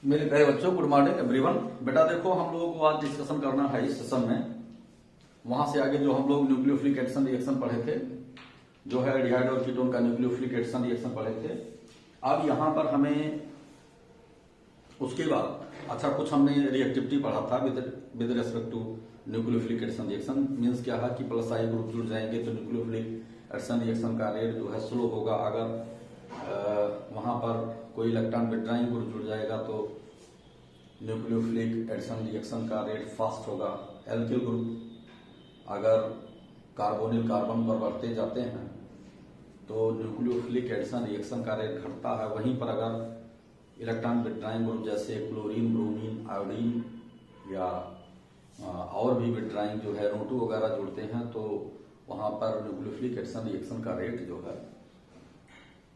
मेरे प्यारे बच्चों, गुड मॉर्निंग एवरीवन। बेटा देखो, हम लोगों को आज डिस्कशन करना है इस सेशन में। वहां से आगे जो हम लोग न्यूक्लियोफिलिक एडिशन रिएक्शन पढ़े थे, जो है एल्डिहाइड और कीटोन का न्यूक्लियोफिलिक एडिशन रिएक्शन पढ़े थे। अब यहां पर हमें उसके बाद अच्छा कुछ हमने रिएक्टिविटी पढ़ा था with respect to nucleophilic addition reaction. Means क्या है कि प्लस आई ग्रुप जुड़ जाएंगे तो न्यूक्लियोफिलिक एडिशन रिएक्शन का रेट जो है स्लो होगा। अगर वहां पर कोई इलेक्ट्रॉन विड्रॉइंग ग्रुप जुड़ जाएगा तो न्यूक्लियोफिलिक एडिशन रिएक्शन का रेट फास्ट होगा। एल्किल ग्रुप अगर कार्बोनिल कार्बन पर बढ़ते जाते हैं तो न्यूक्लियोफिलिक एडिशन रिएक्शन का रेट घटता है। वहीं पर अगर इलेक्ट्रॉन विड्रॉइंग ग्रुप जैसे क्लोरीन, ब्रोमीन, आयोडीन या और भी विड्रॉइंग जो है NO2 वगैरह जुड़ते हैं तो वहां पर न्यूक्लियोफिलिक एडिशन रिएक्शन का रेट जो है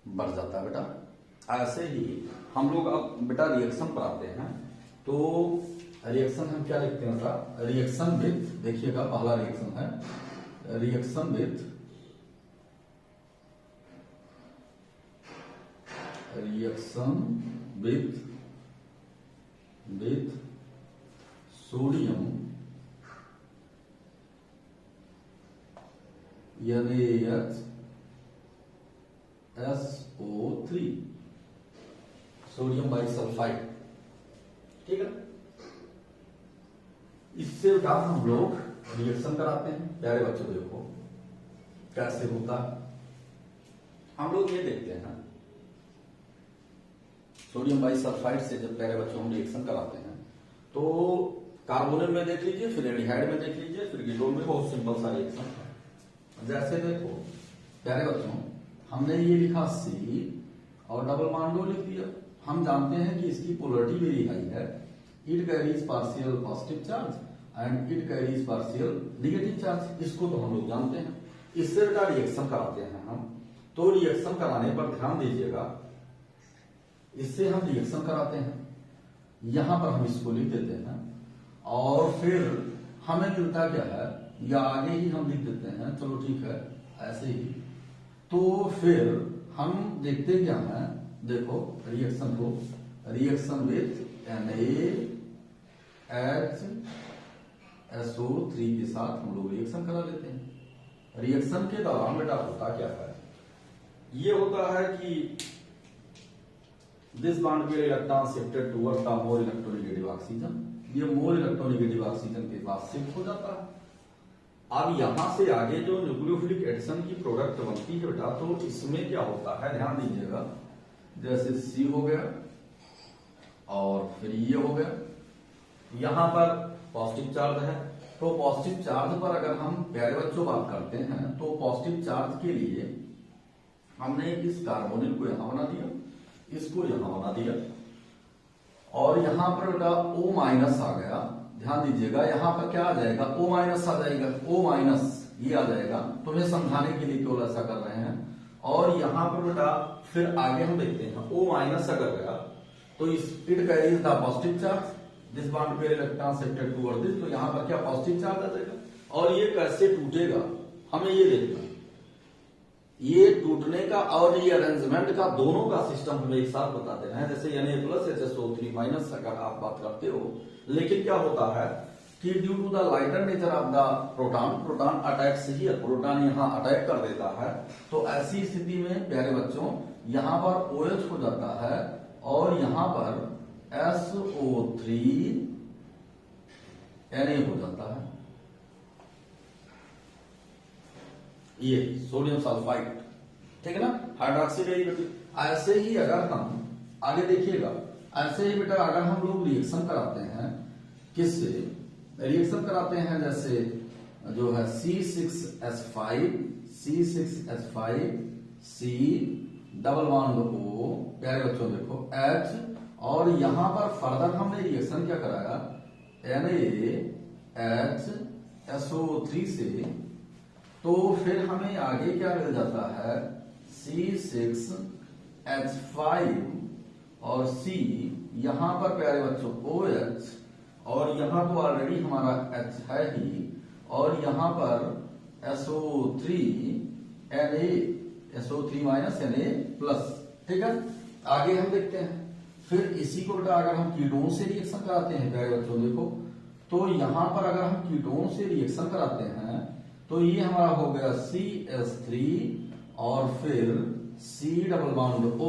बढ़ जाता है। बेटा ऐसे ही हम लोग अब बेटा रिएक्शन पर आते हैं। तो रिएक्शन हम क्या लिखते हैं बेटा? रिएक्शन विथ, देखिएगा पहला रिएक्शन है reaction with sodium NaHSO3, sodium bisulphide. ठीक है, इससे बेटा हम लोग रिएक्शन कराते हैं। प्यारे बच्चों देखो कैसे होता है। हम लोग ये देखते हैं सोडियम बाइसल्फाइड से जब प्यारे बच्चों हम रिएक्शन कराते हैं तो कार्बोनिल में देख लीजिए, फिर एल्डिहाइड में देख लीजिए, फिर कीटोन में। बहुत सिंपल सा रिएक्शन है। जैसे देखो प्यारे बच्चों, हमने ये लिखा C और डबल बॉन्ड लिख दिया। हम जानते हैं कि इसकी पोलरिटी वेरी हाई है। It carries partial positive charge and it carries partial negative charge. इसको तो हम लोग जानते हैं। इससे बेटा रिएक्शन कराते हैं हम। तो रिएक्शन कराने पर ध्यान दीजिएगा, इससे हम रिएक्शन कराते हैं। यहां पर हम इसको लिख देते हैं और फिर हमें मिलता क्या है, या आगे ही हम लिख देते हैं। चलो ठीक है, ऐसे ही। तो फिर हम देखते क्या है, देखो रिएक्शन को, रिएक्शन विथ NaHSO3 के साथ हम लोग रिएक्शन करा लेते हैं। रिएक्शन के दौरान बेटा होता क्या है, ये होता है कि this bond pair electron shifted towards the more electronegative oxygen. ये मोर इलेक्ट्रोनेगेटिव ऑक्सीजन के पास शिफ्ट हो जाता है। अब यहां से आगे जो न्यूक्लियोफिलिक एडिशन की प्रोडक्ट बनती है बेटा, तो इसमें क्या होता है ध्यान दीजिएगा। जैसे C हो गया और फिर ये हो गया। यहां पर पॉजिटिव चार्ज है, तो पॉजिटिव चार्ज पर अगर हम प्यारे बच्चों बात करते हैं तो पॉजिटिव चार्ज के लिए हमने इस कार्बोनिल को यहां बना दिया, इसको यहां बना दिया और यहां पर बेटा O माइनस आ गया। ध्यान दीजिएगा, यहां पर क्या आ जाएगा, O माइनस आ जाएगा। O माइनस ये आ जाएगा। तुम्हें समझाने के लिए केवल ऐसा कर रहे हैं। और यहां पर बेटा फिर आगे हम देखते हैं O माइनस अगर गया तो it carries the positive charge, this bond pair electron shifted toward this. तो यहां पर क्या पॉजिटिव चार्ज आ जाएगा। और ये कैसे टूटेगा हमें ये देखना। ये टूटने का और ये अरेंजमेंट का दोनों का सिस्टम हमें एक साथ बता देना है। जैसे Na+HSO3 माइनस अगर आप बात करते हो, लेकिन क्या होता है कि due to the lighter nature of the proton attacks here, proton यहां अटैक कर देता है। तो ऐसी स्थिति में प्यारे बच्चों यहां पर OH हो जाता है और यहां पर SO3 Na हो जाता है। ये सोडियम सल्फाइड, ठीक है ना, हाइड्रोक्सी डेरिवेटिव। ऐसे ही अगर हम आगे देखिएगा, ऐसे ही बेटा अगर हम लोग रिएक्शन कराते हैं, किससे रिएक्शन कराते हैं, जैसे जो है C6H5 C double bond O, प्यारे बच्चों देखो H, और यहां पर फर्दर हमने रिएक्शन क्या कराया NaHSO3 से। तो फिर हमें आगे क्या मिल जाता है, C6H5 और C, यहां पर प्यारे बच्चों OH, और यहां तो ऑलरेडी हमारा H है ही, और यहां पर SO3 Na, SO3 minus Na plus. ठीक है, आगे हम देखते हैं फिर इसी को बेटा अगर हम कीटोन से रिएक्शन कराते हैं प्यारे बच्चों देखो, तो यहां पर अगर हम कीटोन से रिएक्शन कराते हैं तो ये हमारा हो गया CH3 और फिर C डबल बॉन्ड O,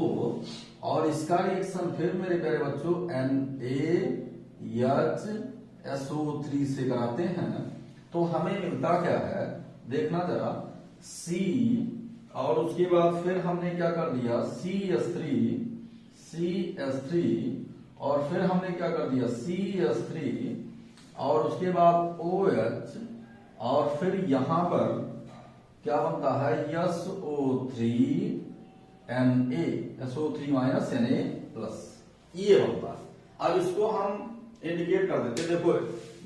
और इसका रिएक्शन फिर मेरे प्यारे बच्चों NaHSO3 से कराते हैं तो हमें मिलता क्या है देखना जरा, C और उसके बाद फिर हमने क्या कर दिया CH3 और फिर हमने क्या कर दिया CH3 और उसके बाद OH और फिर यहां पर क्या बनता है SO3 माइनस Na प्लस, ये बनता है। अब इसको हम इंडिकेट कर देते हैं, देखो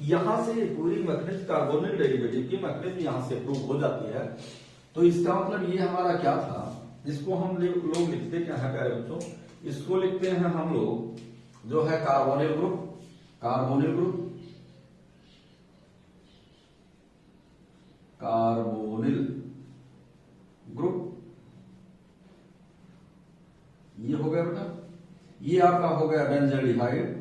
यहां से पूरी मैग्नेटिक कार्बोनिल डेरिवेटिव की मैग्नेटिक यहां से प्रूव हो जाती है। तो इसका मतलब ये हमारा क्या था, जिसको हम लोग लिखते क्या है प्यारे बच्चों, इसको लिखते हैं हम लोग जो है कार्बोनिल ग्रुप, ये हो गया बेटा, ये आपका हो गया बेंजोल्डिहाइड,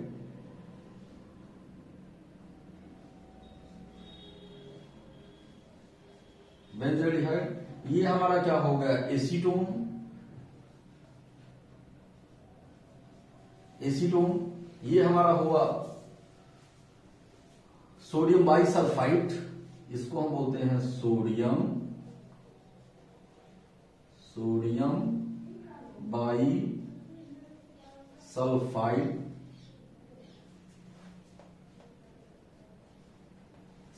ये हमारा क्या हो गया एसीटोन, ये हमारा हुआ सोडियम बाइसल्फाइड, इसको हम बोलते हैं सोडियम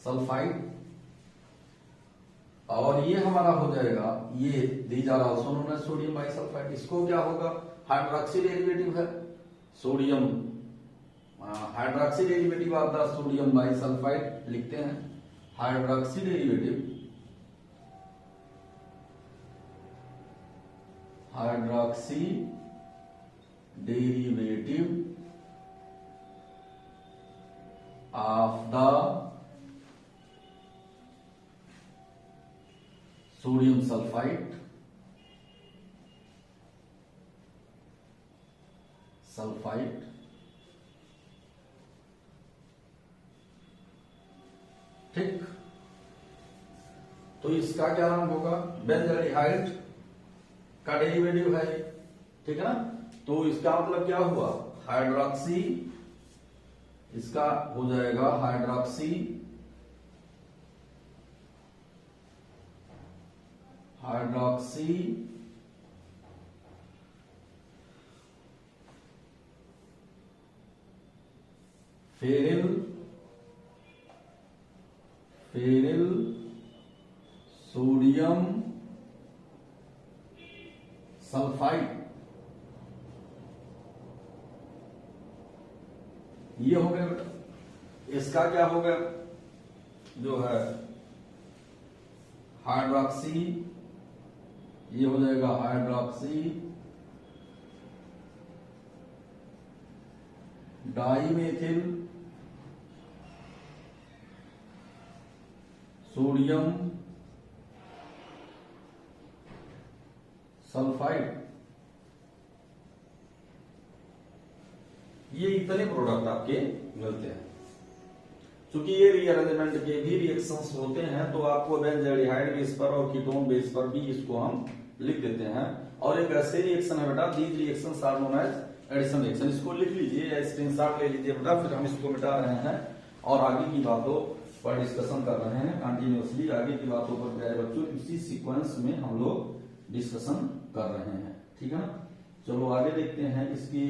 सल्फाइड, और ये हमारा हो जाएगा, ये these are also known as sodium bisulphide. इसको क्या होगा, हाइड्रोक्सी डेरिवेटिव है sodium, hydroxy derivative of the sodium bisulphide लिखते हैं, hydroxy derivative of the sodium sulphide, ठीक। तो इसका क्या नाम होगा, बेंजोल्डिहाइड का डेरिवेटिव है, ठीक है ना। तो इसका मतलब क्या हुआ, हाइड्रोक्सी, इसका हो जाएगा हाइड्रोक्सी फेरिल सोडियम सल्फाइड, ये हो गया बेटा। इसका क्या हो गया जो है हाइड्रोक्सी, ये हो जाएगा हाइड्रोक्सी डाइमेथिल सोडियम सल्फाइड। ये इतने प्रोडक्ट आपके मिलते हैं। क्योंकि ये रीअरेंजमेंट के भी रिएक्शंस होते हैं तो आपको बेंजोल्डिहाइड बेस पर और कीटोन बेस पर भी इसको हम लिख देते हैं। और एक ऐसे रिएक्शन है बेटा, these reactions are known as addition reaction. इसको लिख लीजिए, स्क्रीनशॉट ले लीजिए बेटा, फिर हम इसको मिटा रहे हैं और आगे की बातों पर डिस्कशन कर रहे हैं कंटिन्यूअसली। आगे की बातों पर प्यारे बच्चों इसी सीक्वेंस में हम लोग डिस्कशन कर रहे हैं, ठीक है ना। चलो आगे देखते हैं। इसकी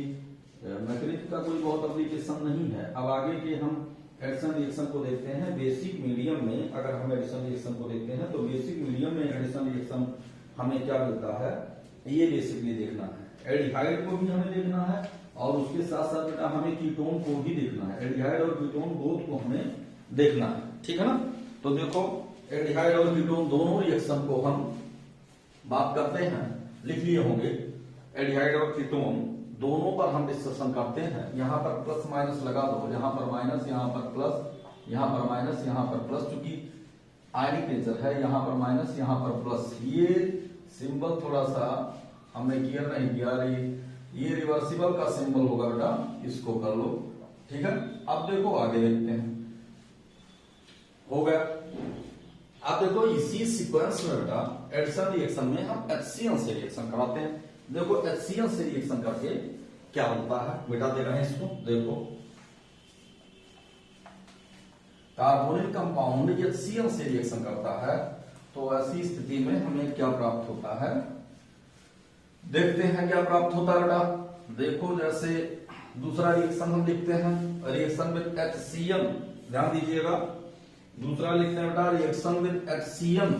मैकेनिज्म का कोई बहुत एप्लीकेशन नहीं है। अब आगे के हम एडिशन रिएक्शन को देखते हैं। बेसिक मीडियम में अगर हम एडिशन रिएक्शन को देखते हैं तो बेसिक मीडियम में एडिशन रिएक्शन हमें क्या मिलता है, ये बेसिकली देखना है। एल्डिहाइड को भी हमें देखना है और उसके साथ साथ बेटा हमें कीटोन को भी देखना है। एल्डिहाइड और कीटोन बोथ को हमें देखना है, ठीक है ना। तो देखो एल्डिहाइड और कीटोन दोनों रिएक्शन को हम बात करते हैं, लिख लिए होंगे। एल्डिहाइड और कीटोन दोनों पर हम डिस्कशन करते हैं। यहां पर प्लस माइनस लगा दो, यहां पर माइनस, यहां पर प्लस, यहां पर माइनस, यहां पर प्लस। चूंकि आयनिक नेचर है, यहां पर माइनस, यहां पर प्लस। ये सिंबल थोड़ा सा हमने क्लियर नहीं किया, ये रिवर्सिबल का सिंबल होगा बेटा, इसको कर लो, ठीक है। अब देखो आगे देखते हैं, हो गया। अब देखो इसी सीक्वेंस में बेटा एडिशन रिएक्शन में हम HCl से रिएक्शन कराते हैं। देखो HCl से रिएक्शन करके क्या होता है, बेटा दे रहे हैं इसको, देखो कार्बोनिल कंपाउंड HCl से रिएक्शन करता है तो ऐसी स्थिति में हमें क्या प्राप्त होता है, देखते हैं क्या प्राप्त होता है बेटा। देखो जैसे दूसरा रिएक्शन हम लिखते हैं, रिएक्शन विद HCl, ध्यान दीजिएगा, दूसरा लिखते हैं बेटा reaction with HCl,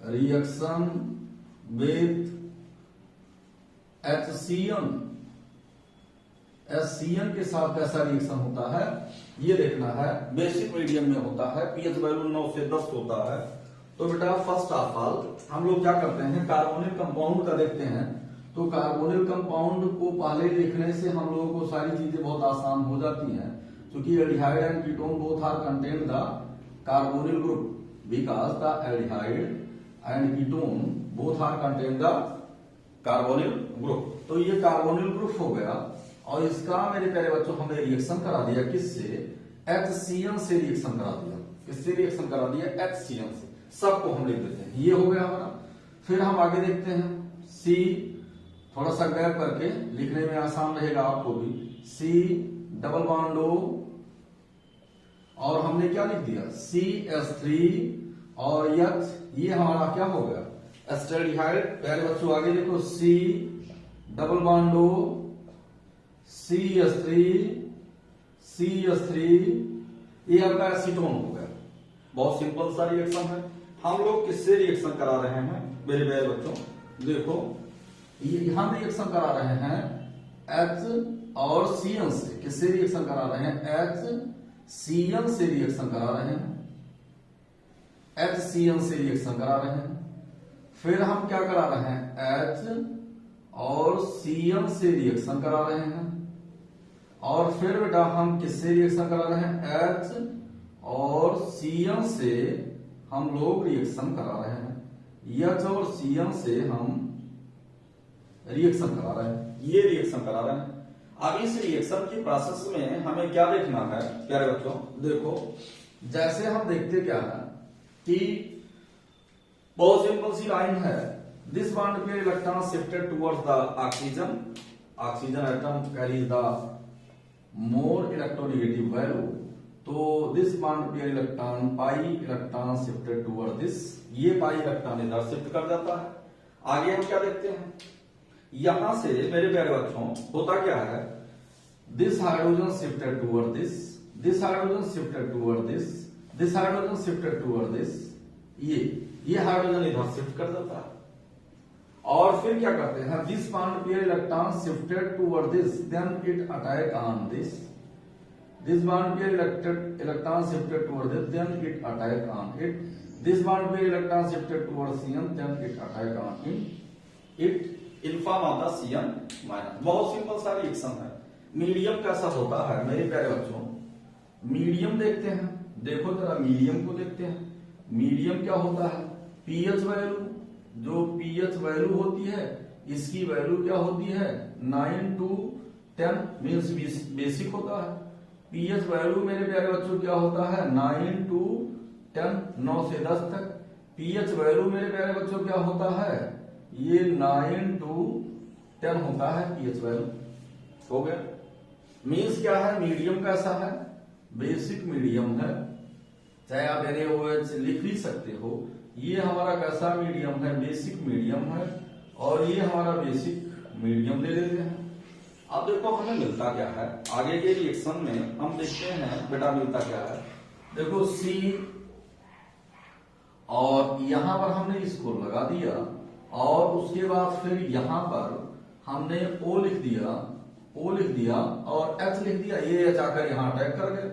reaction with HCl, HCl के साथ कैसा रिएक्शन होता है ये देखना है। बेसिक मीडियम में होता है, पीएच वैल्यू 9 से 10 होता है। तो बेटा फर्स्ट ऑफ ऑल हम लोग क्या करते हैं, कार्बोनिल कंपाउंड का देखते हैं। तो कार्बोनिल कंपाउंड को पहले देखने से हम लोगों को सारी चीजें बहुत आसान हो जाती हैं, क्योंकि aldehyde and ketone both are contain the carbonyl group, because the aldehyde and ketone both are contain the carbonyl group. तो ये कार्बोनिल ग्रुप हो गया, और इसका मेरे प्यारे बच्चों हमने रिएक्शन करा दिया किससे, HCl से रिएक्शन करा दिया। किससे रिएक्शन करा दिया, HCl से। सबको हम लिख देते हैं, ये हो गया हमारा। फिर हम आगे देखते हैं, C थोड़ा सा गैप करके लिखने में आसान रहेगा आपको भी, C डबल बॉन्ड O, और हमने क्या लिख दिया CH3 और H, ये हमारा क्या हो गया एस्टल्डिहाइड। प्यारे बच्चों आगे देखो, C double bond O, CH3, ये आपका एसीटोन हो गया। बहुत सिंपल सा रिएक्शन है। हम लोग किससे रिएक्शन करा रहे हैं मेरे प्यारे बच्चों, देखो ये हम रिएक्शन करा रहे हैं H और Cl से। किससे रिएक्शन करा रहे हैं, HCl से रिएक्शन करा रहे हैं, HCl से रिएक्शन करा रहे हैं। फिर हम क्या करा रहे हैं, H और Cl से रिएक्शन करा रहे हैं। और फिर बेटा हम किससे रिएक्शन करा रहे हैं, H और Cl से हम लोग रिएक्शन करा रहे हैं, H और Cl से हम रिएक्शन करा रहे हैं, ये रिएक्शन करा रहे हैं। अब इस रिएक्शन की प्रोसेस में हमें क्या देखना है प्यारे बच्चों, देखो जैसे हम देखते क्या है कि बहुत सिंपल सी लाइन है, this bond pair electron shifted towards the oxygen, oxygen atom carries the more electronegative value, तो this bond pair electron pi electron shifted toward this, ये पाई इलेक्ट्रॉन इधर शिफ्ट कर जाता है। आगे हम क्या देखते हैं, यहां से मेरे प्यारे बच्चों होता क्या है, this hydrogen shifted toward this, this hydrogen shifted toward this, this hydrogen shifted toward this, ये हाइड्रोजन इधर शिफ्ट कर देता है। और फिर क्या करते हैं, this bond pair electron shifted toward this, then it attack on this, this bond pair electron shifted toward this, then it attack on it, this bond pair electron shifted toward Cl, then it attack on it in form of the Cl minus. बहुत simple सा reaction है। Medium कैसा होता है मेरे प्यारे बच्चों, medium देखते हैं, देखो जरा मीडियम को देखते हैं। मीडियम क्या होता है, पीएच वैल्यू, जो पीएच वैल्यू होती है इसकी वैल्यू क्या होती है 9 to 10 मीन्स बेसिक होता है। पीएच वैल्यू मेरे प्यारे बच्चों क्या होता है 9 to 10, 9 से 10 तक। पीएच वैल्यू मेरे प्यारे बच्चों क्या होता है, ये 9 to 10 होता है पीएच वैल्यू, हो गया। मीन्स क्या है, मीडियम कैसा है, बेसिक मीडियम है, चाहे आप NaOH लिख भी सकते हो। ये हमारा कैसा मीडियम है, बेसिक मीडियम है, और ये हमारा बेसिक मीडियम ले लेते हैं। अब देखो हमें मिलता क्या है, आगे के रिएक्शन में हम देखते हैं बेटा मिलता क्या है। देखो C, और यहां पर हमने इसको लगा दिया, और उसके बाद फिर यहां पर हमने O लिख दिया, O लिख दिया और H लिख दिया, ये H आकर यहां अटैक कर गए।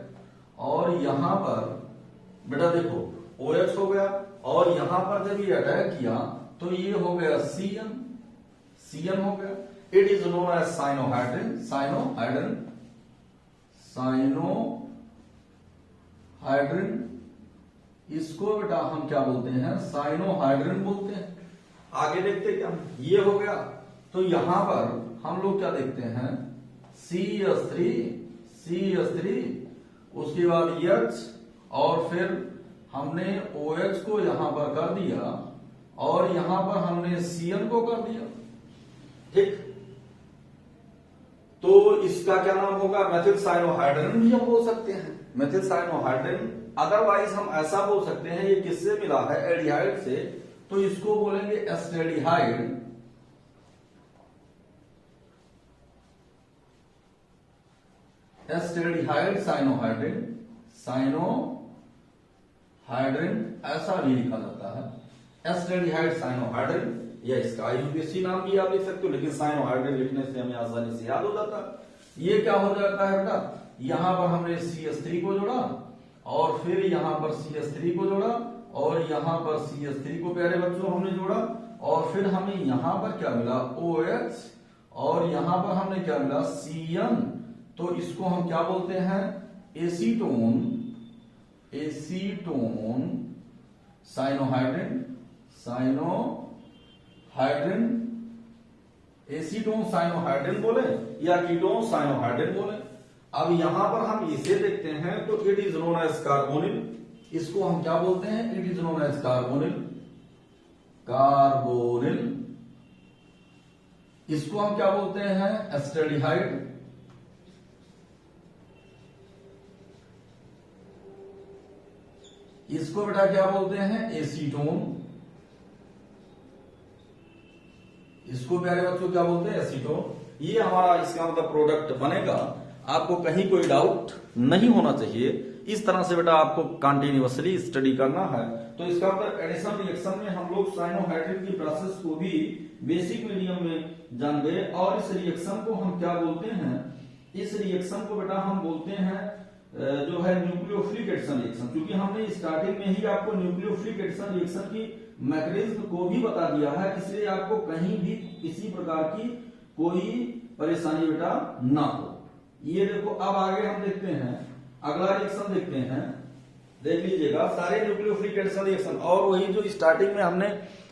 और यहां पर बेटा देखो OH हो गया, और यहां पर जब ये अटैक किया तो ये हो गया Cl, Cl हो गया। It is known as cyanohydrin, cyanohydrin, cyanohydrin, इसको बेटा हम क्या बोलते हैं, साइनोहाइड्रिन बोलते हैं। आगे देखते क्या, ये हो गया, तो यहां पर हम लोग क्या देखते हैं, CH3 उसके बाद H और फिर हमने OH को यहां पर कर दिया और यहां पर हमने Cn को कर दिया। ठीक, तो इसका क्या नाम होगा, मेथिल साइनोहाइड्रिन भी हम बोल सकते हैं, मेथिल साइनोहाइड्रिन। अदरवाइज हम ऐसा बोल सकते हैं ये किससे मिला है, एल्डिहाइड से, तो इसको बोलेंगे एस्टेडिहाइड। एस्टेडिहाइड साइनोहाइड्रिन ऐसा भी लिखा जाता है, एस्टेडिहाइड साइनोहाइड्रिन, या इसका आईयूपीएसी नाम भी आप लिख सकते हो, लेकिन साइनोहाइड्रिन लिखने से हमें आसानी से याद हो जाता है। ये क्या हो जाता है बेटा, यहां पर हमने CH3 को जोड़ा और फिर यहां पर CH3 को जोड़ा और यहां पर CH3 को प्यारे बच्चों हमने जोड़ा और फिर हमें यहां पर क्या मिला, OH और यहां पर हमने क्या मिला, Cn। तो इसको हम क्या बोलते हैं, एसीटोन साइनोहाइड्रिन, एसीटोन साइनोहाइड्रिन बोले या कीटोन साइनोहाइड्रिन बोले। अब यहां पर हम इसे देखते हैं तो it is known as carbonyl, इसको हम क्या बोलते हैं, it is known as carbonyl, इसको हम क्या बोलते हैं, एस्टेडिहाइड, इसको बेटा क्या बोलते हैं, एसीटोन, इसको प्यारे बच्चों क्या बोलते हैं, एसीटोन। ये हमारा इसका मतलब प्रोडक्ट बनेगा, आपको कहीं कोई डाउट नहीं होना चाहिए। इस तरह से बेटा आपको कंटिन्यूअसली स्टडी करना है। तो इसका मतलब एडिशन रिएक्शन में हम लोग साइनोहाइड्रिन की प्रोसेस को भी बेसिक मीडियम में जान गए। और इस रिएक्शन को हम क्या बोलते हैं, इस रिएक्शन को बेटा हम बोलते हैं जो है न्यूक्लियोफिलिक एडिशन रिएक्शन। क्योंकि हमने स्टार्टिंग में ही आपको न्यूक्लियोफिलिक एडिशन रिएक्शन की मैकेनिज्म को भी बता दिया है, इसलिए आपको कहीं भी किसी प्रकार की कोई परेशानी बेटा ना हो। ये देखो, अब आगे हम देखते हैं, अगला रिएक्शन देखते हैं, देख लीजिएगा सारे न्यूक्लियोफिलिक एडिशन रिएक्शन और वही जो स्टार्टिंग में हमने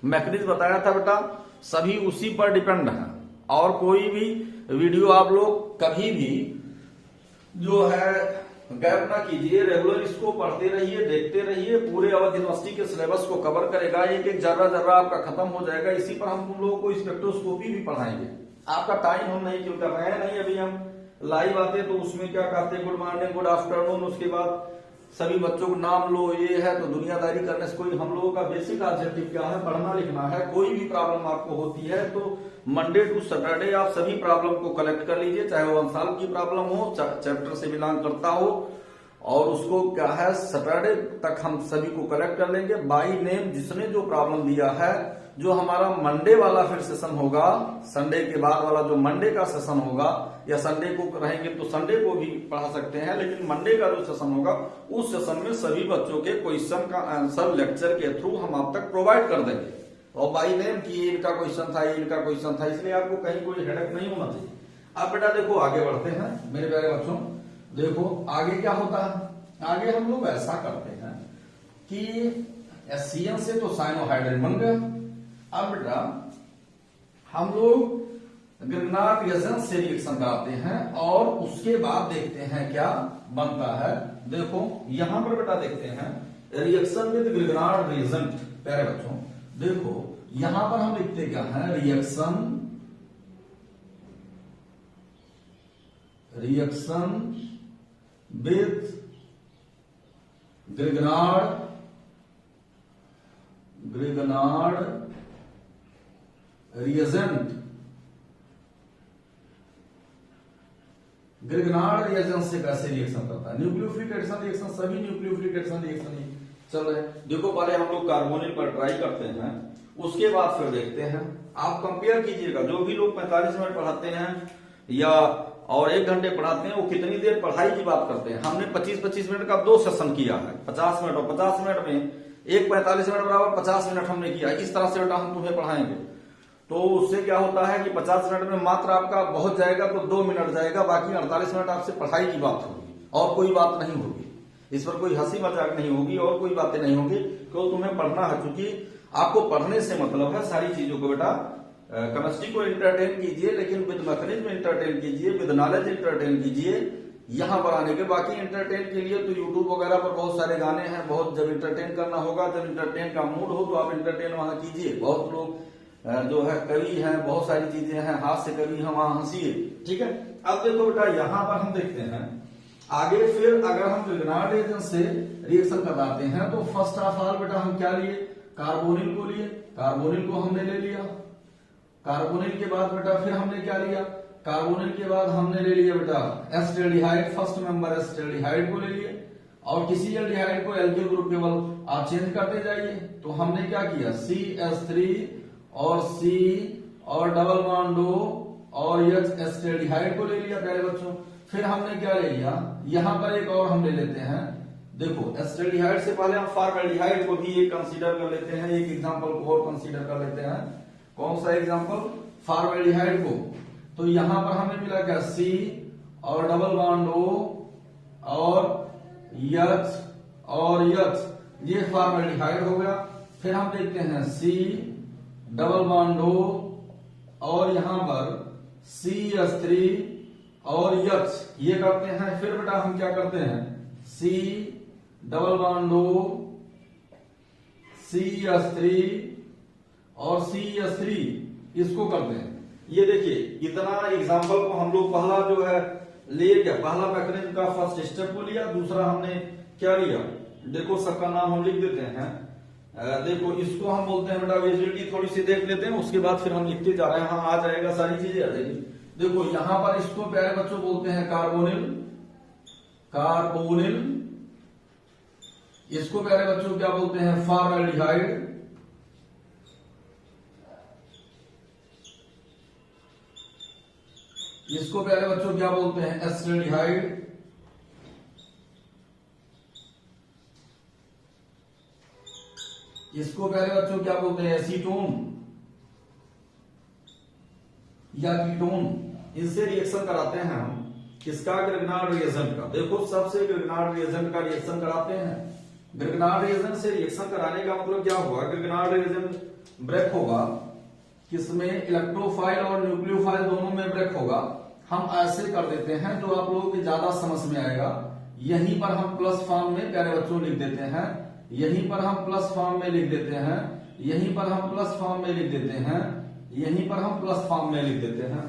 मैकेनिज्म बताया था बेटा, सभी उसी पर डिपेंड है। और कोई भी वीडियो आप लोग कभी भी जो है गैप ना कीजिए, रेगुलर इसको पढ़ते रहिए, देखते रहिए, पूरे अवध यूनिवर्सिटी के सिलेबस को कवर करेगा, एक एक जर्रा आपका खत्म हो जाएगा। इसी पर हम तुम लोगों को स्पेक्ट्रोस्कोपी भी पढ़ाएंगे। आपका टाइम हम नहीं क्यों कर रहे हैं, नहीं अभी हम लाइव आते तो उसमें क्या कहते हैं, गुड मॉर्निंग, गुड आफ्टरनून, उसके बाद सभी बच्चों को नाम लो, ये है तो दुनियादारी करने से कोई, हम लोगों का बेसिक ऑब्जेक्टिव क्या है, पढ़ना लिखना है। कोई भी प्रॉब्लम आपको होती है तो मंडे टू सैटरडे आप सभी प्रॉब्लम को कलेक्ट कर लीजिए, चाहे वो 1 साल की प्रॉब्लम हो, चैप्टर से बिलोंग करता हो, और उसको क्या है सैटरडे तक हम सभी को कलेक्ट कर लेंगे बाई नेम, जिसने जो प्रॉब्लम दिया है। जो हमारा मंडे वाला फिर सेशन होगा, संडे के बाद वाला जो मंडे का सेशन होगा, या संडे को रहेंगे तो संडे को भी पढ़ा सकते हैं, लेकिन मंडे का जो सेशन होगा उस सेशन में सभी बच्चों के क्वेश्चन का आंसर लेक्चर के थ्रू हम आप तक प्रोवाइड कर देंगे। और बाई नेम की इनका क्वेश्चन था, इनका क्वेश्चन था, इसलिए आपको कहीं कोई हेडेक नहीं होना चाहिए। अब बेटा देखो आगे बढ़ते हैं मेरे प्यारे बच्चों। देखो आगे क्या होता है, आगे हम लोग ऐसा करते हैं कि Cn से तो साइनोहाइड्रिन बन गया। अब बेटा हम लोग ग्रिग्नार्ड रिएजेंट से रिएक्शन कराते हैं और उसके बाद देखते हैं क्या बनता है। देखो यहां पर बेटा देखते हैं रिएक्शन विद ग्रिग्नार्ड रिएजेंट। प्यारे बच्चों देखो यहां पर हम लिखते क्या है, reaction with Grignard reagent. Grignard reagent से कैसे रिएक्शन करता है, न्यूक्लियोफिलिक एडिशन रिएक्शन, सभी न्यूक्लियोफिलिक एडिशन रिएक्शन ही चल रहे हैं। देखो पहले हम लोग कार्बोनिल पर ट्राई करते हैं, उसके बाद फिर देखते हैं। आप कंपेयर कीजिएगा, जो भी लोग 45 मिनट पढ़ाते हैं या और 1 घंटे पढ़ाते हैं, वो कितनी देर पढ़ाई की बात करते हैं। हमने 25-25 मिनट का 2 सेशन किया है, 50 मिनट और 50 मिनट में एक 45 मिनट बराबर 50 मिनट हमने किया। इस तरह से बेटा हम तुम्हें पढ़ाएंगे, तो उससे क्या होता है कि 50 मिनट में मात्र आपका बहुत जाएगा तो 2 मिनट जाएगा, बाकी 48 मिनट आपसे पढ़ाई की बात होगी और कोई बात नहीं होगी। इस पर कोई हंसी मजाक नहीं होगी और कोई बातें नहीं होगी, क्योंकि तुम्हें पढ़ना है। चूंकि आपको पढ़ने से मतलब है, सारी चीजों को बेटा केमिस्ट्री को एंटरटेन कीजिए, लेकिन विद मैकेनिज्म एंटरटेन कीजिए, विद नॉलेज एंटरटेन कीजिए। यहाँ पर आने के बाकी एंटरटेन के लिए तो यूट्यूब वगैरह पर बहुत सारे गाने हैं, बहुत जब एंटरटेन करना होगा, जब एंटरटेन का मूड हो तो आप एंटरटेन वहां कीजिए। बहुत लोग जो है कवि हैं, बहुत सारी चीजें हैं, हास्य कवि हैं, वहां हंसिए, ठीक है। अब देखो बेटा यहाँ पर हम देखते हैं आगे, फिर अगर हम ग्रिग्नार्ड रिएजेंट से रिएक्शन करवाते हैं तो फर्स्ट ऑफ ऑल बेटा हम क्या लिए, कार्बोनिल को लिए, कार्बोनिल को हमने ले लिया। कार्बोनिल के बाद बेटा फिर हमने क्या लिया, कार्बोनिल के बाद हमने ले लिया बेटा एस्टेल्डिहाइड, फर्स्ट मेंबर एस्टेल्डिहाइड को ले लिए। और किसी एल्डिहाइड को एल्किल ग्रुप केवल आप चेंज करते जाइए। तो हमने क्या किया, CH3 और C और डबल बॉन्ड O और H एस्टेल्डिहाइड को ले लिया प्यारे बच्चों। फिर हमने क्या ले लिया, यहां पर एक और हम ले लेते हैं। देखो एस्टेल्डिहाइड से पहले हम फॉर्मल्डिहाइड को भी एक कंसीडर कर लेते हैं, एक एग्जांपल को और कंसीडर कर लेते हैं। कौन सा एग्जांपल, फॉर्मल्डिहाइड को। तो यहां पर हमें मिला क्या, C और डबल बॉन्ड O और H और H, ये फॉर्मल्डिहाइड हो गया। फिर हम देखते हैं C डबल बॉन्ड O और यहां पर CH3 और H, ये करते हैं। फिर बेटा हम क्या करते हैं, C double bond O, CH3 और CH3, इसको करते हैं। ये देखिए इतना एग्जांपल को हम लोग पहला जो है ले क्या, पहला मैकेनिज्म का फर्स्ट स्टेप को लिया, दूसरा हमने क्या लिया, देखो सबका नाम हम लिख देते हैं। देखो इसको हम बोलते हैं बेटा विजिबिलिटी, थोड़ी सी देख लेते हैं, उसके बाद फिर हम लिखते जा रहे हैं। हाँ आ जाएगा, सारी चीजें आ जाएगी। देखो यहां पर इसको प्यारे बच्चों बोलते हैं कार्बोनिल, कार्बोनिल। इसको प्यारे बच्चों क्या बोलते हैं, फॉर्मल्डिहाइड। इसको प्यारे बच्चों क्या बोलते हैं, एस्टेल्डिहाइड। इसको प्यारे बच्चों क्या बोलते हैं, एसीटोन या कीटोन। इनसे रिएक्शन कराते हैं हम, किसका, ग्रिग्नार्ड रिएजेंट का। देखो सबसे ग्रिग्नार्ड रिएजेंट का रिएक्शन कराते हैं। ग्रिग्नार्ड रिएजेंट से रिएक्शन कराने का मतलब क्या होगा, ग्रिग्नार्ड रिएजेंट ब्रेक होगा, किसमें, इलेक्ट्रोफाइल और न्यूक्लियोफाइल दोनों में ब्रेक होगा। हम ऐसे कर देते हैं जो आप लोगों की ज्यादा समझ में आएगा। यहीं पर हम प्लस फॉर्म में प्यारे बच्चों लिख देते हैं, यहीं पर हम प्लस फॉर्म में लिख देते हैं, यहीं पर हम प्लस फॉर्म में लिख देते हैं, यहीं पर हम प्लस फॉर्म में लिख देते हैं।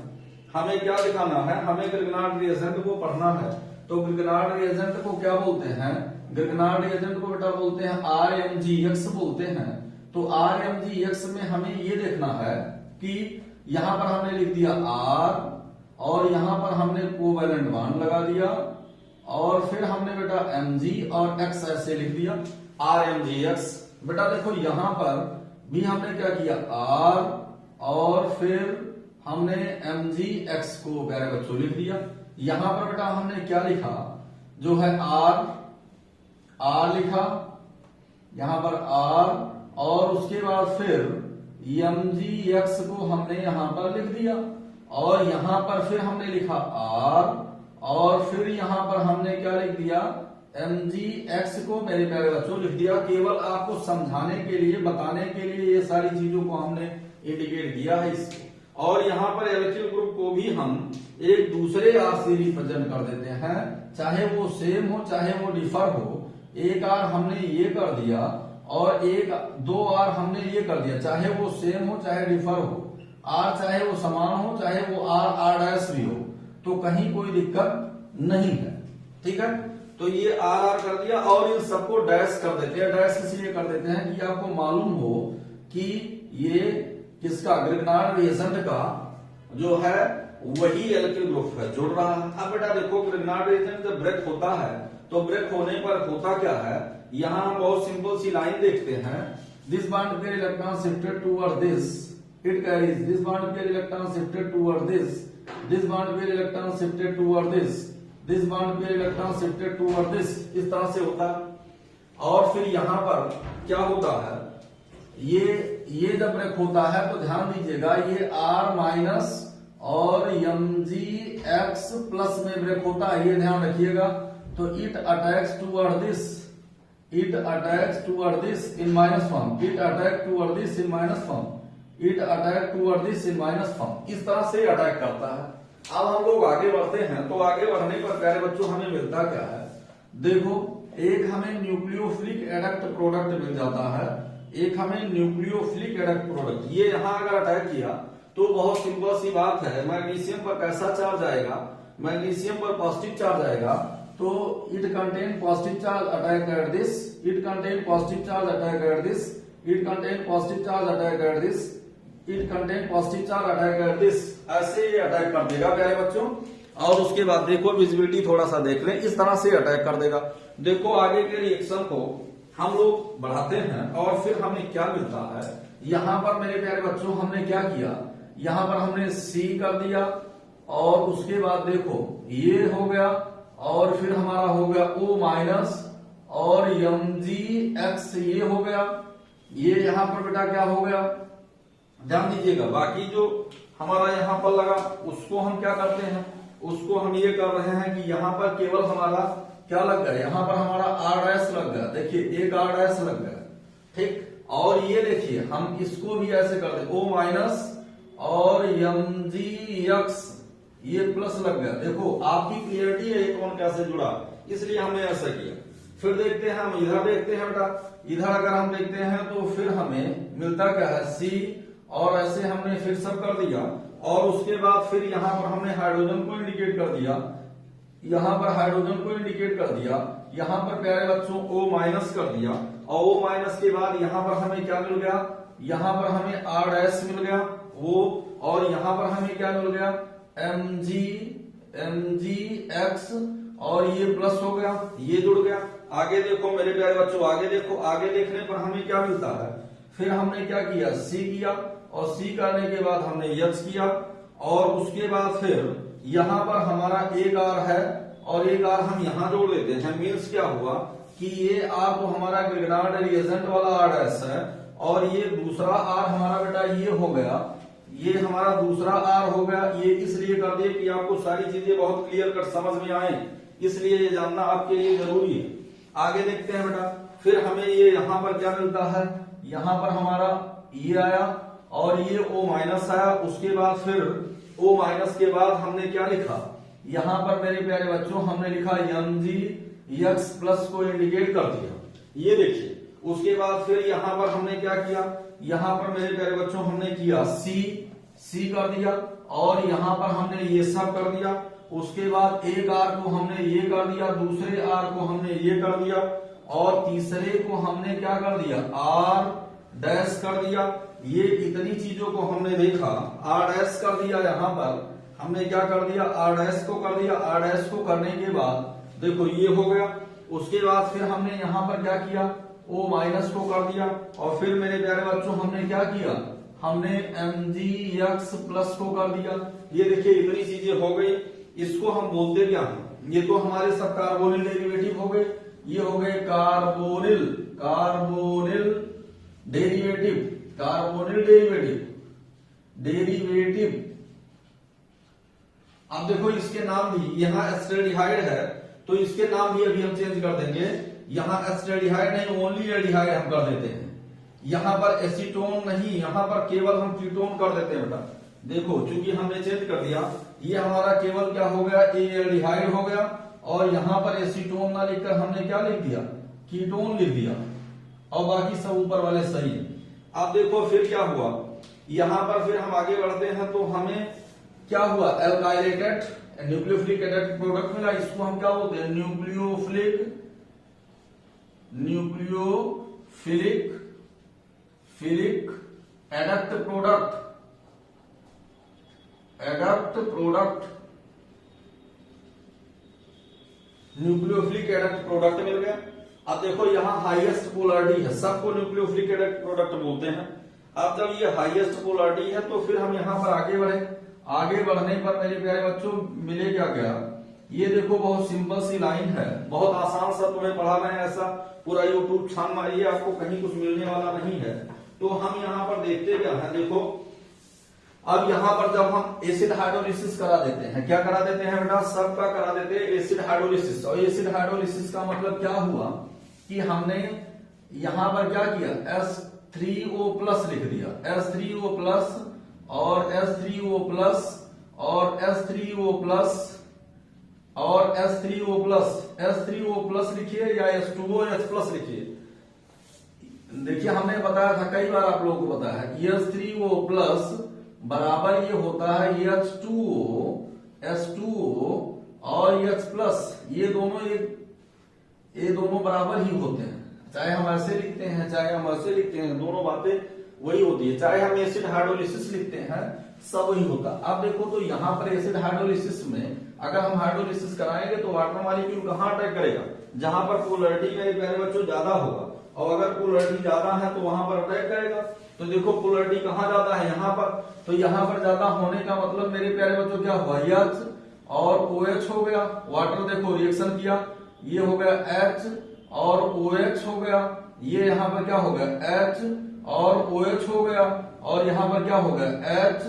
हमें क्या दिखाना है, हमें ग्रिग्नार्ड रिएजेंट को पढ़ना है। तो ग्रिग्नार्ड रिएजेंट को क्या बोलते हैं, ग्रिग्नार्ड रिएजेंट को बेटा बोलते हैं RMgX बोलते हैं। तो RMgX में हमें ये देखना है कि यहां पर हमने लिख दिया R और यहां पर हमने कोवैलेंट बॉन्ड लगा दिया और फिर हमने बेटा Mg और X ऐसे लिख दिया RMgX। बेटा देखो यहां पर भी हमने क्या किया, R और फिर हमने MgX को प्यारे बच्चों लिख दिया। यहां पर बेटा हमने क्या लिखा, जो है R लिखा, यहां पर R और उसके बाद फिर MgX को हमने यहां पर लिख दिया और यहां पर फिर हमने लिखा R और फिर यहां पर हमने क्या लिख दिया, MgX को मेरे प्यारे बच्चों लिख दिया। केवल आपको समझाने के लिए, बताने के लिए ये सारी चीजों को हमने इंडिकेट किया है इसको। और यहां पर एल्किल ग्रुप को भी हम एक दूसरे R से रिप्रेजेंट कर देते हैं, चाहे वो सेम हो चाहे वो डिफर हो। एक R हमने ये कर दिया और एक 2 R हमने ये कर दिया, चाहे वो सेम हो चाहे डिफर हो, R चाहे वो समान हो चाहे वो R भी हो, तो कहीं कोई दिक्कत नहीं है, ठीक है। तो ये R कर दिया और इन सबको डैश कर देते हैं। डैश इसलिए कर देते हैं कि आपको मालूम हो कि ये किसका, ग्रिग्नार्ड रिएजेंट का जो है वही एल्किल ग्रुप है, जुड़ रहा है। अब बेटा देखो ग्रिग्नार्ड रिएजेंट जब ब्रेक होता है तो ब्रेक होने पर होता क्या है, यहां हम बहुत सिंपल सी लाइन देखते हैं, this bond pair electron shifted toward this, it carries this bond pair electron shifted toward this bond pair electron shifted toward this bond pair electron shifted toward this, इस तरह से होता है। और फिर यहां पर क्या होता है, ये जब ब्रेक होता है तो ध्यान दीजिएगा ये R माइनस और MgX प्लस में ब्रेक होता है, ये ध्यान रखिएगा। तो it attacks toward this, it attacks toward this in minus form, it attack toward this in minus form, it attack toward this in minus form, इस तरह से अटैक करता है। अब हम लोग आगे बढ़ते हैं, तो आगे बढ़ने पर प्यारे बच्चों हमें मिलता क्या है, देखो एक हमें न्यूक्लियोफिलिक एडक्ट प्रोडक्ट मिल जाता है, एक हमें न्यूक्लियोफिलिक एडक्ट प्रोडक्ट। ये यहां अगर अटैक किया तो बहुत सिंपल सी बात है, मैग्नीशियम पर कैसा चार्ज आएगा, मैग्नीशियम पर पॉजिटिव चार्ज आएगा, तो it contain positive charge attack at this, it contain positive charge attack at this, it contain positive charge attack at this, it contain positive charge attack at this, ऐसे ये attack कर देगा प्यारे बच्चों। और उसके बाद देखो विजिबिलिटी थोड़ा सा देख लें, इस तरह से अटैक कर देगा। देखो आगे के रिएक्शन को हम लोग बढ़ाते हैं और फिर हमें क्या मिलता है, यहां पर मेरे प्यारे बच्चों हमने क्या किया, यहां पर हमने C कर दिया और उसके बाद देखो ये हो गया और फिर हमारा हो गया O माइनस और MgX ये हो गया, ये यहां पर बेटा क्या हो गया, ध्यान दीजिएगा। बाकी जो हमारा यहां पर लगा उसको हम क्या करते हैं, उसको हम ये कर रहे हैं कि यहां पर केवल हमारा क्या लग गया, यहां पर हमारा R' लग गया, देखिए एक R' लग गया, ठीक। और ये देखिए हम इसको भी ऐसे कर दे O माइनस और MgX ये प्लस लग गया। देखो आपकी क्लियरिटी है ये कौन कैसे जुड़ा, इसलिए हमने ऐसा किया। फिर देखते हैं, हम इधर देखते हैं बेटा, इधर अगर हम देखते हैं तो फिर हमें मिलता क्या है C, और ऐसे हमने फिर सब कर दिया और उसके बाद फिर यहां पर हमने हाइड्रोजन को इंडिकेट कर दिया, यहां पर हाइड्रोजन को इंडिकेट कर दिया, यहां पर प्यारे बच्चों O माइनस कर दिया और O माइनस के बाद यहां पर हमें क्या मिल गया, यहां पर हमें R' मिल गया वो, और यहां पर हमें क्या मिल गया MgX और ये प्लस हो गया, ये जुड़ गया। आगे देखो मेरे प्यारे बच्चों, आगे देखो, आगे देखने पर हमें क्या मिलता है, फिर हमने क्या किया C किया और C करने के बाद हमने X किया और उसके बाद फिर यहां पर हमारा एक R है और एक R हम यहां जोड़ देते हैं। मीन्स क्या हुआ कि ये R तो हमारा ग्रेगनार्ड रिएजेंट वाला R' है और ये दूसरा R हमारा बेटा ये हो गया, ये हमारा दूसरा R हो गया। ये इसलिए कर दिए कि आपको सारी चीजें बहुत क्लियर कट समझ में आए, इसलिए ये जानना आपके लिए जरूरी है। आगे देखते हैं बेटा, फिर हमें ये यहां पर क्या मिलता है, यहां पर हमारा ये आया और ये O माइनस आया। उसके बाद फिर O माइनस के बाद हमने क्या लिखा, यहां पर मेरे प्यारे बच्चों हमने लिखा MgX प्लस को इंडिकेट कर दिया, ये देखिए। उसके बाद फिर यहां पर हमने क्या किया, यहां पर मेरे प्यारे बच्चों हमने किया C कर दिया और यहां पर हमने ये सब कर दिया। उसके बाद एक R को हमने ये कर दिया, दूसरे R को हमने ये कर दिया और तीसरे को हमने क्या कर दिया R' कर दिया। ये इतनी चीजों को हमने देखा, R' कर दिया, यहां पर हमने क्या कर दिया R' को कर दिया। R' को करने के बाद देखो ये हो गया। उसके बाद फिर हमने यहां पर क्या किया, O माइनस को कर दिया और फिर मेरे प्यारे बच्चों हमने क्या किया, हमने MgX प्लस को कर दिया। ये देखिए इतनी चीजें हो गई। इसको हम बोलते क्या हैं, ये तो हमारे सब कार्बोनिल डेरिवेटिव हो गए, ये हो गए कार्बोनिल डेरिवेटिव। अब देखो इसके नाम भी, यहाँ एस्टेरिहाइड है तो इसके नाम भी अभी हम चेंज कर देंगे। यहाँ एस्टेरिहाइड नहीं, ओनली एल्डिहाइड हम कर देते हैं। यहाँ पर एसीटोन नहीं, यहाँ पर केवल हम कीटोन कर देते हैं बेटा। देखो चूंकि हमने चेंज कर दिया, ये हमारा केवल क्या हो गया, एल्डिहाइड हो गया और यहाँ पर एसीटोन ना लिखकर हमने क्या लिख दिया, कीटोन लिख दिया और बाकी सब ऊपर वाले सही है। अब देखो फिर क्या हुआ, यहाँ पर फिर हम आगे बढ़ते हैं तो हमें क्या हुआ, एल्काइलेटेड न्यूक्लियोफिलिक एडक्ट प्रोडक्ट मिला। इसको हम क्या बोलते हैं, nucleophilic adduct product nucleophilic adduct product मिल गया। अब देखो यहाँ हाईएस्ट पोलैरिटी है, सबको न्यूक्लियोफिलिक एडक्ट प्रोडक्ट बोलते हैं। अब जब ये हाईएस्ट पोलैरिटी है तो फिर हम यहाँ पर आगे बढ़े। आगे बढ़ने पर मेरे प्यारे बच्चों मिले क्या क्या, ये देखो बहुत सिंपल सी लाइन है, बहुत आसान सा तुम्हें पढ़ा रहे हैं, ऐसा पूरा यूट्यूब छान मारिए आपको कहीं कुछ मिलने वाला नहीं है। तो हम यहाँ पर देखते क्या है, देखो अब यहाँ पर जब हम एसिड हाइड्रोलिसिस करा देते हैं, क्या करा देते हैं बेटा, सबका करा देते हैं एसिड हाइड्रोलिसिस। और एसिड हाइड्रोलिसिस का मतलब क्या हुआ कि हमने यहाँ पर क्या किया, H3O प्लस लिख दिया, H3O प्लस और H3O प्लस और H3O प्लस और H3O प्लस, H3O प्लस लिखिए या H2OH प्लस लिखिए। देखिए हमने बताया था, कई बार आप लोगों को बताया है, H3O प्लस बराबर ये होता है H2O, H2O और H प्लस, ये दोनों बराबर ही होते हैं। चाहे हम ऐसे लिखते हैं चाहे हम ऐसे लिखते हैं, दोनों बातें वही होती है। चाहे हम एसिड हाइड्रोलिसिस लिखते हैं, सब वही होता। अब देखो तो यहाँ पर एसिड हाइड्रोलिसिस में अगर हम हाइड्रोलिसिस कराएंगे तो वाटर मॉलिक्यूल कहाँ अटैक करेगा, जहां पर पोलैरिटी मेरे प्यारे बच्चों ज्यादा होगा, और अगर पोलैरिटी ज्यादा है तो वहां पर अटैक करेगा। तो देखो पोलैरिटी कहाँ ज्यादा है, यहाँ पर, तो यहाँ पर ज्यादा होने का मतलब मेरे प्यारे बच्चों क्या हुआ, H और OH हो गया। वाटर देखो रिएक्शन किया, ये हो गया H और OH हो गया, ये यहाँ पर क्या हो गया H और OH हो गया, और यहाँ पर क्या हो गया H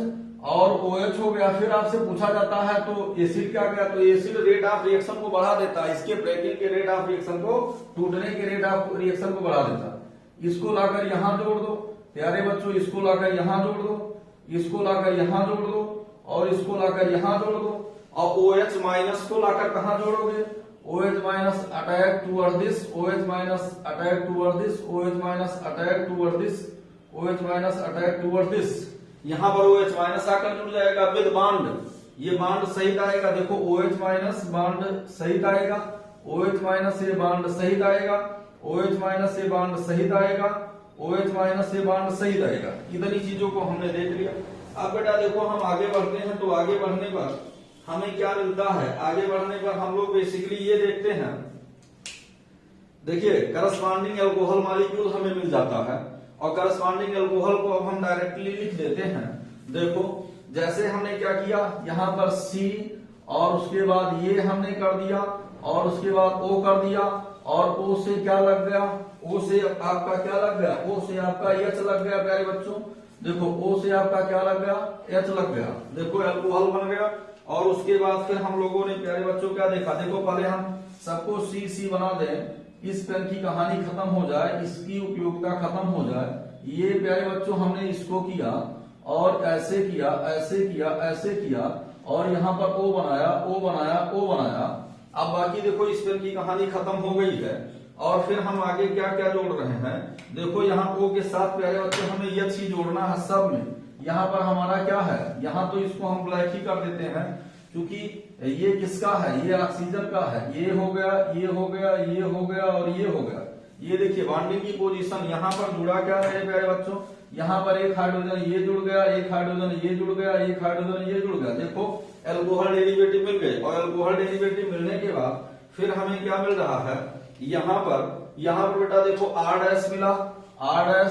और OH हो गया। फिर आपसे पूछा जाता है तो एसिड क्या गया, तो एसिड रेट ऑफ रिएक्शन को बढ़ा देता है, इसके ब्रेकिंग के रेट ऑफ रिएक्शन को, टूटने के रेट ऑफ रिएक्शन को बढ़ा देता है। इसको लाकर यहां जोड़ दो प्यारे बच्चों, इसको लाकर यहां जोड़ दो, इसको लाकर यहां जोड़ दो और इसको लाकर यहां जोड़ दो, और OH माइनस को लाकर कहां जोड़ोगे, OH minus attack toward this, OH minus attack toward this, OH minus attack toward this, OH minus attack toward this. यहां पर OH माइनस आकर जुड़ जाएगा विद बॉन्ड, ये बॉन्ड सहित आएगा। देखो OH माइनस बॉन्ड सहित आएगा, OH माइनस ये बॉन्ड सहित आएगा, OH माइनस ये बॉन्ड सहित आएगा, OH माइनस ये बॉन्ड सहित आएगा। इतनी चीजों को हमने देख लिया। अब बेटा देखो हम आगे बढ़ते हैं, तो आगे बढ़ने पर हमें क्या मिलता है, आगे बढ़ने पर हम लोग बेसिकली ये देखते हैं, देखिए करस्पॉन्डिंग एल्कोहल मॉलिक्यूल हमें मिल जाता है, और करस्पॉन्डिंग एल्कोहल को अब हम डायरेक्टली लिख देते हैं। देखो जैसे हमने क्या किया, यहाँ पर C और उसके बाद ये हमने कर दिया, और उसके बाद O कर दिया, और O से क्या लग गया, O से आपका क्या लग गया, O से आपका H लग गया प्यारे बच्चों। देखो O से आपका क्या लग गया, H लग गया, देखो एल्कोहल बन गया। और उसके बाद फिर हम लोगों ने प्यारे बच्चों क्या देखा, देखो पहले हम सबको C बना दें, इस पेन की कहानी खत्म हो जाए, इसकी उपयोगिता खत्म हो जाए। ये प्यारे बच्चों हमने इसको किया और ऐसे किया, ऐसे किया, ऐसे किया, और यहाँ पर O बनाया, O बनाया, O बनाया। अब बाकी देखो इस पेन की कहानी खत्म हो गई है, और फिर हम आगे क्या क्या जोड़ रहे हैं। देखो यहाँ O के साथ प्यारे बच्चों हमें H ही जोड़ना है सब में। यहाँ पर हमारा क्या है, यहाँ तो इसको हम ब्लैक ही कर देते हैं, क्योंकि ये किसका है, ये ऑक्सीजन का है। ये हो गया, ये हो गया, ये हो गया और ये हो गया। ये देखिए बॉन्डिंग की पोजीशन, यहाँ पर जुड़ा क्या है प्यारे बच्चों, यहाँ पर एक हाइड्रोजन ये जुड़ गया, एक हाइड्रोजन ये जुड़ गया, एक हाइड्रोजन ये जुड़ गया। देखो एल्कोहल डेरिवेटिव मिल गए, और एल्कोहल डेरिवेटिव मिलने के बाद फिर हमें क्या मिल रहा है, यहाँ पर बेटा देखो R' मिला, R',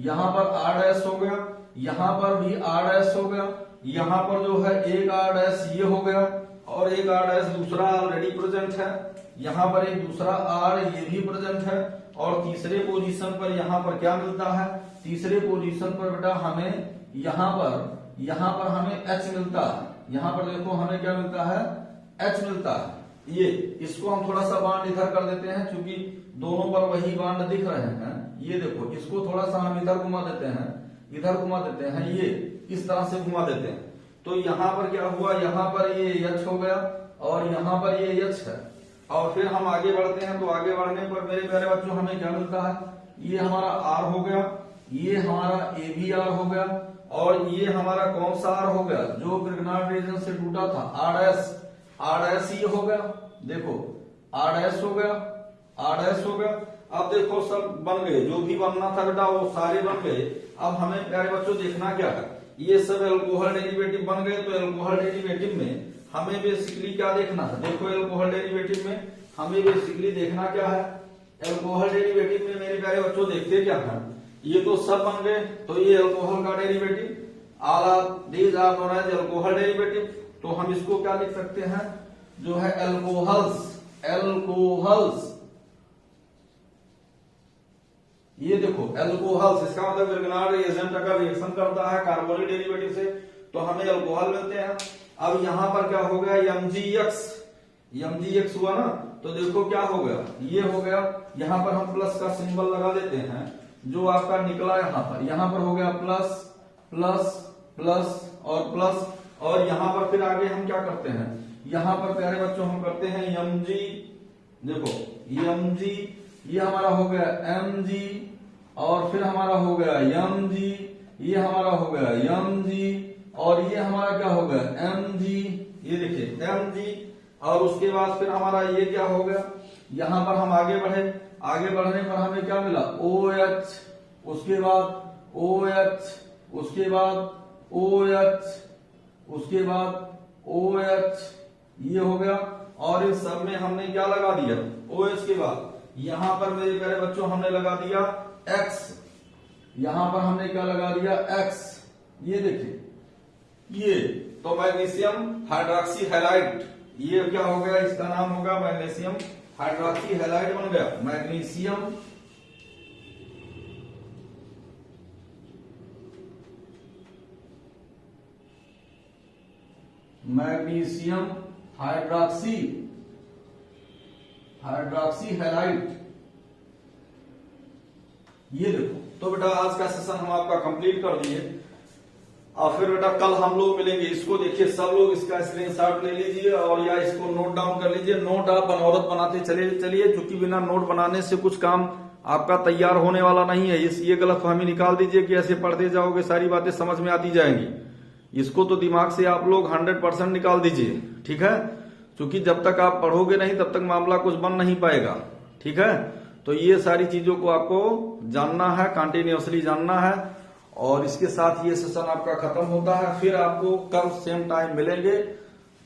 यहाँ पर R' हो गया, यहाँ पर भी R' हो गया, यहाँ पर जो है एक R' ये हो गया, और एक R' दूसरा ऑलरेडी प्रेजेंट है, यहाँ पर एक दूसरा R ये भी प्रेजेंट है, और तीसरे पोजीशन पर यहाँ पर क्या मिलता है, तीसरे पोजीशन पर बेटा हमें यहाँ पर हमें H मिलता है। यहाँ पर देखो हमें क्या मिलता है, H मिलता है। ये इसको हम थोड़ा सा बांड इधर कर देते हैं, क्योंकि दोनों पर वही बांड दिख रहे हैं। ये देखो इसको थोड़ा सा हम इधर घुमा देते हैं, इधर घुमा देते हैं, ये इस तरह से घुमा देते हैं। तो यहाँ पर क्या हुआ, यहाँ पर ये H हो गया, और यहाँ पर ये H है। और फिर हम आगे बढ़ते हैं, तो आगे बढ़ने पर मेरे प्यारे बच्चों हमें क्या मिलता है, ये हमारा R हो गया, ये हमारा AbR हो गया, और ये हमारा कौन सा R हो गया, जो ग्रिग्नार्ड रीजन से टूटा था, R' ये हो गया। देखो R' हो गया, R' हो गया। अब देखो सब बन गए, जो भी बनना था बेटा वो सारे बन गए। अब हमें प्यारे बच्चों देखना क्या है, ये सब एल्कोहल डेरिवेटिव बन गए। तो एल्कोहल डेरिवेटिव में हमें बेसिकली क्या देखना है, देखो एल्कोहल डेरिवेटिव में हमें बेसिकली देखना क्या है, एल्कोहल डेरिवेटिव में मेरे प्यारे बच्चों देखते क्या है, ये तो सब बन गए। तो ये एल्कोहल का derivative, all these are known as alcohol derivative. तो हम इसको क्या लिख सकते हैं, जो है एल्कोहल्स, ये देखो एल्कोहल्स, इसका मतलब ग्रिग्नार्ड एजेंट अगर रिएक्शन करता है कार्बोनिक डेरिवेटिव से तो हमें एल्कोहल मिलते हैं। अब यहाँ पर क्या हो गया, MgX हुआ ना, तो देखो क्या हो गया, ये हो गया। यहाँ पर हम प्लस का सिंबल लगा देते हैं, जो आपका निकला यहां पर हो गया प्लस प्लस प्लस और प्लस, और यहां पर फिर आगे हम क्या करते हैं, यहां पर प्यारे बच्चों हम करते हैं mg, देखो mg, ये हमारा हो गया mg, और फिर हमारा हो गया mg, ये हमारा हो गया mg, और ये हमारा क्या हो गया mg, ये देखिए mg, और उसके बाद फिर हमारा ये क्या हो गया, यहां पर हम आगे बढ़े, आगे बढ़ने पर हमें क्या मिला OH, उसके बाद OH, उसके बाद OH, उसके बाद OH, ये हो गया, और इस सब में हमने क्या लगा दिया OH के बाद यहां पर मेरे प्यारे बच्चों हमने लगा दिया X, यहां पर हमने क्या लगा दिया X, ये देखिए ये, तो मैग्नीशियम हाइड्रोक्सी हैलाइड, ये क्या हो गया, इसका नाम होगा मैग्नीशियम हाइड्रोक्सी हैलाइड बन गया, मैग्नीशियम मैग्नीशियम हाइड्रोक्सी हैलाइड, ये देखो। तो बेटा आज का सेशन हम आपका कंप्लीट कर दिए, और फिर बेटा कल हम लोग मिलेंगे। इसको देखिए सब लोग इसका स्क्रीनशॉट ले लीजिए और या इसको नोट डाउन कर लीजिए। नोट आप बनौरत बनाते चलिए, क्योंकि बिना नोट बनाने से कुछ काम आपका तैयार होने वाला नहीं है। ये गलतफहमी निकाल दीजिए कि ऐसे पढ़ते जाओगे सारी बातें समझ में आती जाएंगी। इसको तो दिमाग से आप लोग 100% निकाल दीजिए, ठीक है, क्योंकि जब तक आप पढ़ोगे नहीं तब तक मामला कुछ बन नहीं पाएगा, ठीक है। तो ये सारी चीजों को आपको जानना है, कंटिन्यूअसली जानना है, और इसके साथ ये सेशन आपका खत्म होता है। फिर आपको कल सेम टाइम मिलेंगे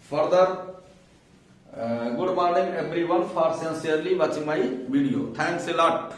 further. Good morning everyone for sincerely watching my video. Thanks a lot.